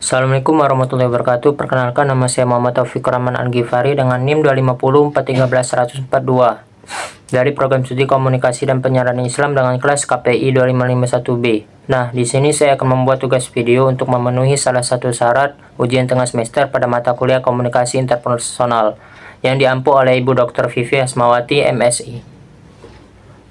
Assalamualaikum warahmatullahi wabarakatuh. Perkenalkan, nama saya Muhammad Taufiq Rahman Al-Ghifari dengan NIM 250413142 dari program studi komunikasi dan penyiaran Islam dengan kelas KPI 2551B. Nah, di sini saya akan membuat tugas video untuk memenuhi salah satu syarat ujian tengah semester pada mata kuliah komunikasi interpersonal yang diampu oleh Ibu Dr. Vivi Asmawati, MSI.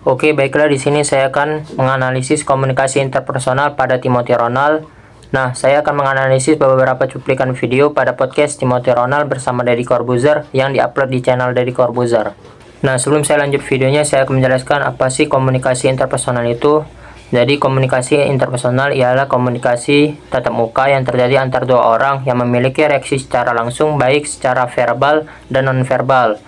Oke, baiklah, di sini saya akan menganalisis komunikasi interpersonal pada Timothy Ronald. Nah, saya akan menganalisis beberapa cuplikan video pada podcast Timothy Ronald bersama Deddy Corbuzier yang diupload di channel Deddy Corbuzier. Nah, sebelum saya lanjut videonya, saya akan menjelaskan apa sih komunikasi interpersonal itu. Jadi, komunikasi interpersonal ialah komunikasi tatap muka yang terjadi antar dua orang yang memiliki reaksi secara langsung, baik secara verbal dan nonverbal.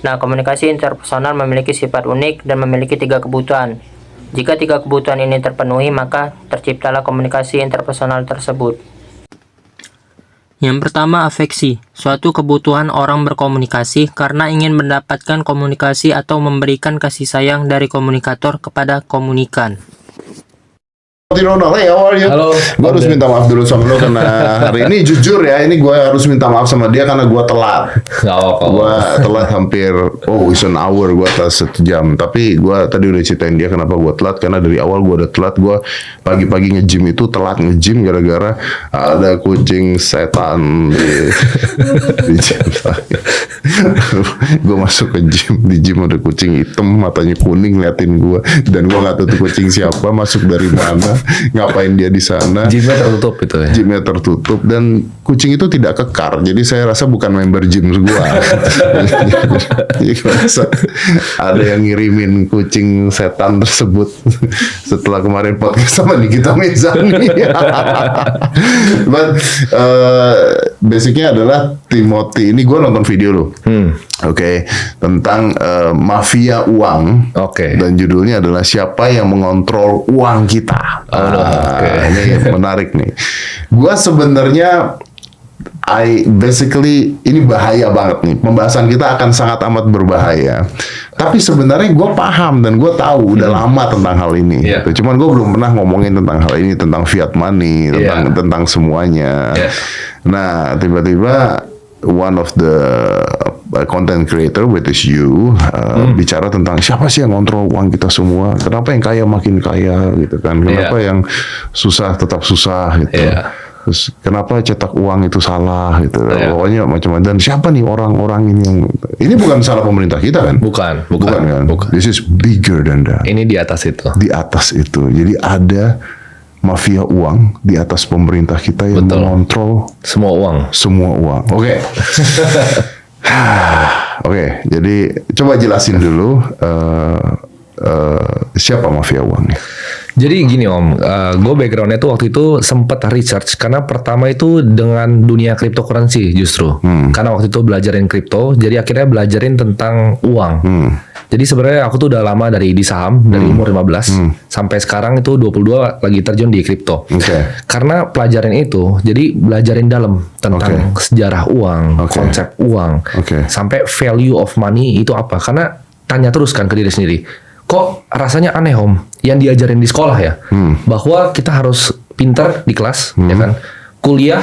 Nah, komunikasi interpersonal memiliki sifat unik dan memiliki 3 kebutuhan. Jika 3 kebutuhan ini terpenuhi, maka terciptalah komunikasi interpersonal tersebut. Yang pertama, afeksi. Suatu kebutuhan orang berkomunikasi karena ingin mendapatkan komunikasi atau memberikan kasih sayang dari komunikator kepada komunikan. Ronald, hey, how are you? Halo. Gue harus minta maaf dulu sama lo karena hari ini jujur ya, ini gue harus minta maaf sama dia karena gue telat. Gak apa-apa. Gue telat hampir, it's an hour, gue telat 1 jam. Tapi gue tadi udah ceritain dia kenapa gue telat, karena dari awal gue udah telat. Gue pagi-pagi nge-gym itu telat nge-gym gara-gara ada kucing setan di gym. Gue masuk ke gym, di gym ada kucing hitam, matanya kuning liatin gue, dan gue gak tahu tuh kucing siapa, masuk dari mana, ngapain dia di sana. Gymnya tertutup itu ya? Gymnya tertutup dan kucing itu tidak kekar, jadi saya rasa bukan member gym gua. Jadi gua rasa ada yang ngirimin kucing setan tersebut setelah kemarin podcast sama Nikita Mirzani. But basicnya adalah Timothy ini, gue nonton video lo. Oke, tentang mafia uang. Dan judulnya adalah siapa yang mengontrol uang kita. Ini menarik nih. Gua sebenarnya basically ini bahaya banget nih. Pembahasan kita akan sangat amat berbahaya. Tapi sebenarnya gue paham dan gue tahu udah lama tentang hal ini. Cuman gue belum pernah ngomongin tentang hal ini, tentang fiat money, tentang semuanya. Nah, tiba-tiba one of the content creator, which is you, bicara tentang siapa sih yang kontrol uang kita semua, kenapa yang kaya makin kaya gitu kan, kenapa yang susah tetap susah gitu, terus kenapa cetak uang itu salah gitu, pokoknya macam-macam. Dan siapa nih orang-orang ini bukan salah pemerintah kita kan? Bukan kan? This is bigger than that. Ini di atas itu. Di atas itu, jadi ada mafia uang di atas pemerintah kita yang mengontrol semua uang. Oke. Oke, jadi coba jelasin dulu siapa mafia uang nih. Jadi gini Om, gue backgroundnya tuh waktu itu sempat research karena pertama itu dengan dunia cryptocurrency justru. Karena waktu itu belajarin kripto, jadi akhirnya belajarin tentang uang. Jadi sebenarnya aku tuh udah lama di saham, dari umur 15 sampai sekarang itu 22 lagi terjun di kripto. Karena pelajaran itu, jadi belajarin dalam tentang sejarah uang, konsep uang, sampai value of money itu apa. Karena tanya terus kan ke diri sendiri, kok rasanya aneh Om, yang diajarin di sekolah ya, bahwa kita harus pintar di kelas, ya kan? Kuliah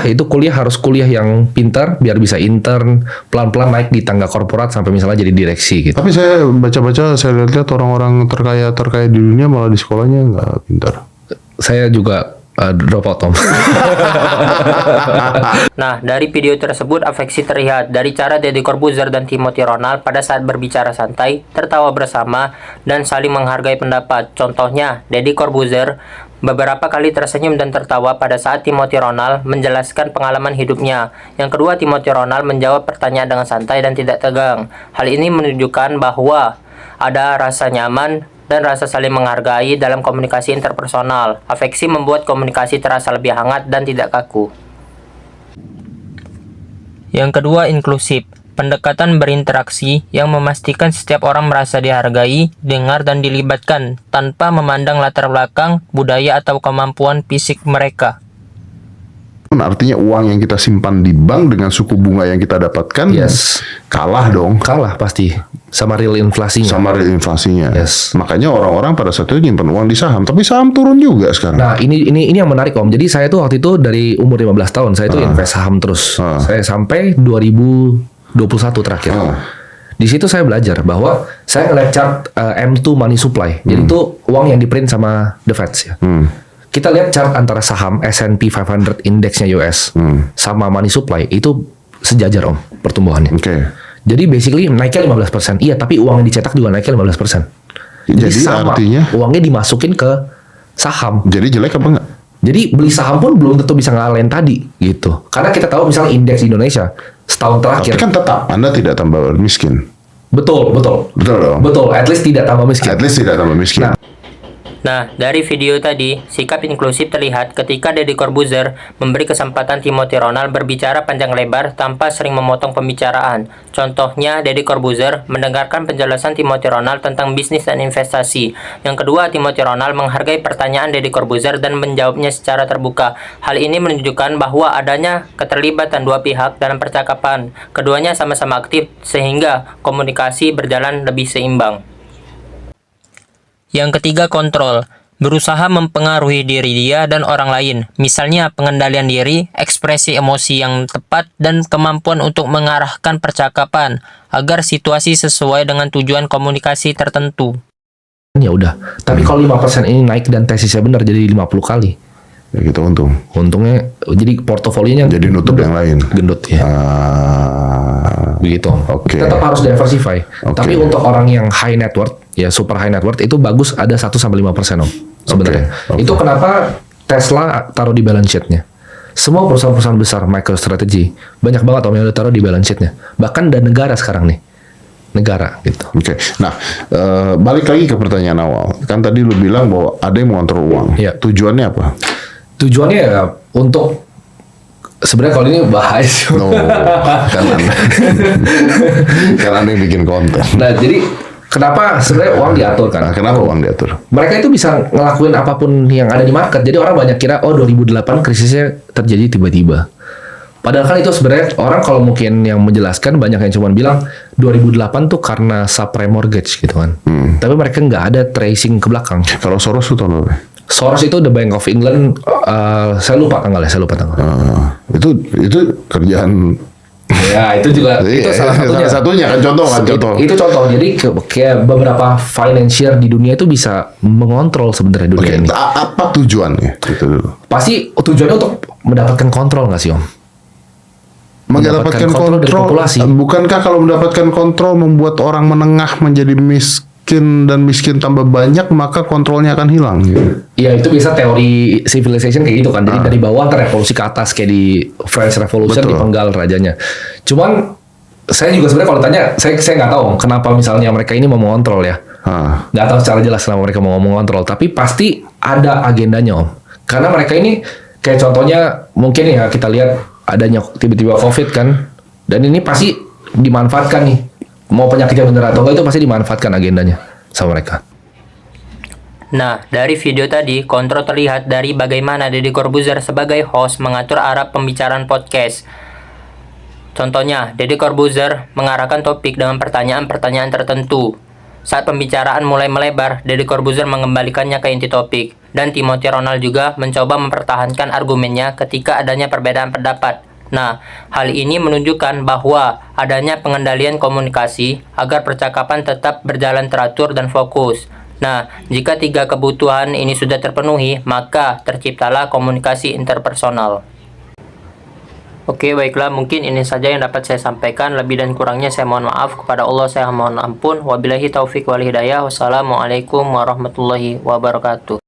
harus kuliah yang pintar biar bisa intern, pelan-pelan naik di tangga korporat sampai misalnya jadi direksi gitu. Tapi saya baca-baca, saya lihat orang-orang terkaya di dunia malah di sekolahnya nggak pintar. Saya juga drop out Tom. Nah, dari video tersebut afeksi terlihat dari cara Deddy Corbuzier dan Timothy Ronald pada saat berbicara santai, tertawa bersama, dan saling menghargai pendapat. Contohnya, Deddy Corbuzier beberapa kali tersenyum dan tertawa pada saat Timothy Ronald menjelaskan pengalaman hidupnya. Yang kedua, Timothy Ronald menjawab pertanyaan dengan santai dan tidak tegang. Hal ini menunjukkan bahwa ada rasa nyaman dan rasa saling menghargai dalam komunikasi interpersonal. Afeksi membuat komunikasi terasa lebih hangat dan tidak kaku. Yang kedua, inklusif. Pendekatan berinteraksi yang memastikan setiap orang merasa dihargai, dengar, dan dilibatkan tanpa memandang latar belakang, budaya, atau kemampuan fisik mereka. Artinya uang yang kita simpan di bank dengan suku bunga yang kita dapatkan kalah dong. Kalah pasti sama real inflasinya. Sama real inflasinya. Yes. Makanya orang-orang pada saat itu nyimpan uang di saham, tapi saham turun juga sekarang. Nah, ini yang menarik Om. Jadi saya tuh waktu itu dari umur 15 tahun saya tuh invest saham terus. Saya sampai 2021 terakhir. Di situ saya belajar bahwa saya ngeliat chart M2 money supply. Jadi itu uang yang diprint sama the Feds ya. Kita lihat chart antara saham S&P 500 indeksnya US sama money supply itu sejajar Om pertumbuhannya. Jadi basically naiknya 15%. Iya, tapi uang yang dicetak juga naiknya 15%. Jadi sama, artinya uangnya dimasukin ke saham. Jadi jelek apa enggak? Jadi beli saham pun belum tentu bisa ngalahin tadi gitu. Karena kita tahu misalnya indeks di Indonesia setahun terakhir. Tapi kan tetap Anda tidak tambah miskin. Betul dong. Betul, at least tidak tambah miskin. At least tidak tambah miskin. Nah, dari video tadi, sikap inklusif terlihat ketika Deddy Corbuzier memberi kesempatan Timothy Ronald berbicara panjang lebar tanpa sering memotong pembicaraan. Contohnya, Deddy Corbuzier mendengarkan penjelasan Timothy Ronald tentang bisnis dan investasi. Yang kedua, Timothy Ronald menghargai pertanyaan Deddy Corbuzier dan menjawabnya secara terbuka. Hal ini menunjukkan bahwa adanya keterlibatan dua pihak dalam percakapan. Keduanya sama-sama aktif sehingga komunikasi berjalan lebih seimbang. Yang ketiga, kontrol. Berusaha mempengaruhi diri dia dan orang lain. Misalnya pengendalian diri, ekspresi emosi yang tepat, dan kemampuan untuk mengarahkan percakapan agar situasi sesuai dengan tujuan komunikasi tertentu. Ya udah. Tapi kalau 5% ini naik dan tesisnya benar jadi 50 kali. Ya kita untung. Untungnya jadi portofolionya jadi nutup yang lain. Gendut ya. Begitu. Tetap harus diversify. Tapi untuk orang yang high net worth, ya super high net worth itu bagus ada 1-5% Om sebenarnya. Itu kenapa Tesla taruh di balance sheet-nya. Semua perusahaan-perusahaan besar MicroStrategy banyak banget Om yang udah taruh di balance sheet-nya. Bahkan dan negara sekarang nih. Negara gitu. Nah, balik lagi ke pertanyaan awal. Kan tadi lu bilang bahwa ada yang mengontrol uang. Tujuannya apa? Tujuannya ya untuk sebenarnya kalau ini bahaya sih. Kan anda yang bikin konten. Nah, jadi kenapa sebenarnya uang diatur kan? Kenapa uang diatur? Mereka itu bisa ngelakuin apapun yang ada di market. Jadi orang banyak kira 2008 krisisnya terjadi tiba-tiba. Padahal kan itu sebenarnya orang kalau mungkin yang menjelaskan banyak yang cuma bilang 2008 tuh karena subprime mortgage gitu kan. Tapi mereka nggak ada tracing ke belakang. Kalau Soros itu tahun berapa? Soros itu The Bank of England, saya lupa tanggalnya. Itu kerjaan. Ya itu juga itu salah satunya kan contoh. Itu contoh. Jadi kayak beberapa financier di dunia itu bisa mengontrol sebenarnya dunia ini. Apa tujuannya? Itu dulu. Pasti tujuannya untuk mendapatkan kontrol nggak sih Om? Mendapatkan kontrol dari populasi. Bukankah kalau mendapatkan kontrol membuat orang menengah menjadi miskin dan miskin tambah banyak, maka kontrolnya akan hilang gitu. Iya, itu bisa teori civilization kayak gitu kan. Jadi dari bawah revolusi ke atas kayak di French Revolution dipenggal rajanya. Cuman saya juga sebenarnya kalau tanya, saya nggak tahu kenapa misalnya mereka ini mau mengontrol ya. Nggak tahu secara jelas kenapa mereka mau mengontrol. Tapi pasti ada agendanya Om. Karena mereka ini kayak contohnya mungkin ya kita lihat adanya tiba-tiba COVID kan, dan ini pasti dimanfaatkan nih, mau penyakitnya bener atau enggak itu pasti dimanfaatkan agendanya sama mereka. Nah, dari video tadi, kontrol terlihat dari bagaimana Deddy Corbuzier sebagai host mengatur arah pembicaraan podcast. Contohnya, Deddy Corbuzier mengarahkan topik dengan pertanyaan-pertanyaan tertentu. Saat pembicaraan mulai melebar, Deddy Corbuzier mengembalikannya ke inti topik. Dan Timothy Ronald juga mencoba mempertahankan argumennya ketika adanya perbedaan pendapat. Nah, hal ini menunjukkan bahwa adanya pengendalian komunikasi agar percakapan tetap berjalan teratur dan fokus. Nah, jika tiga kebutuhan ini sudah terpenuhi, maka terciptalah komunikasi interpersonal. Oke, baiklah, mungkin ini saja yang dapat saya sampaikan. Lebih dan kurangnya saya mohon maaf. Kepada Allah saya mohon ampun. Wabillahi taufik wal hidayah. Wassalamualaikum warahmatullahi wabarakatuh.